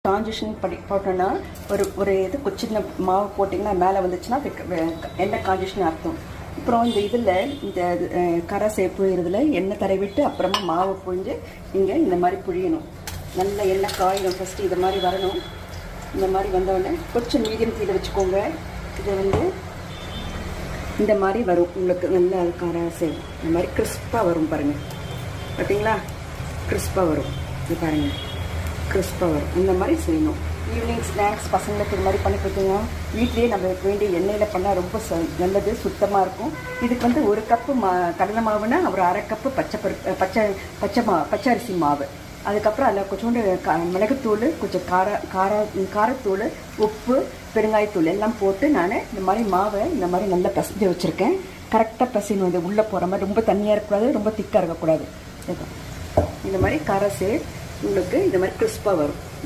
காஞ்சிஷன் போட்டோன்னா ஒரு இது சின்ன மாவு போட்டிங்கன்னா மேலே வந்துச்சுன்னா எண்ணெய் காஞ்சிஷன் அர்த்தம். அப்புறம் இந்த இதில் இந்த கரை சேப்பு இதில் எண்ணெய் தடவிட்டு அப்புறமா மாவு புழிஞ்சு நீங்கள் இந்த மாதிரி புழியணும். நல்ல எண்ணெய் காயணும். ஃபஸ்ட்டு இது மாதிரி வரணும். இந்த மாதிரி வந்தோடனே கொஞ்சம் மீடியம் தீயில் வச்சுக்கோங்க. இதை இந்த மாதிரி வரும் உங்களுக்கு. நல்ல கரை சேப்பு இந்த மாதிரி கிறிஸ்பாக வரும் பாருங்கள். பார்த்தீங்களா? கிறிஸ்பாக வரும். இது பாருங்கள், கிறிஸ்பாக வரும். இந்த மாதிரி செய்யணும். ஈவினிங் ஸ்நாக்ஸ் பசங்களுக்கு இது மாதிரி பண்ணி கொடுத்தீங்கன்னா வீட்லேயே நம்ம வேண்டிய எண்ணெயில் பண்ணால் ரொம்ப நல்லது, சுத்தமாக இருக்கும். இதுக்கு ஒரு கப்பு கடலை மாவுனா ஒரு அரை கப்பு பச்சை அரிசி மாவு. அதுக்கப்புறம் அதில் கொஞ்சோண்டு மிளகுத்தூள், கொஞ்சம் காரத்தூள், உப்பு, பெருங்காயத்தூள் எல்லாம் போட்டு நான் இந்த மாதிரி மாவை இந்த மாதிரி நல்லா பிசைஞ்சு வச்சுருக்கேன். கரெக்டாக பிசையணும். உள்ளே போகிற மாதிரி ரொம்ப தண்ணியாக இருக்கக்கூடாது, ரொம்ப திக்காக இருக்கக்கூடாது. இந்த மாதிரி கரைசே உங்களுக்கு இந்த மாதிரி கிறிஸ்பாக வரும்.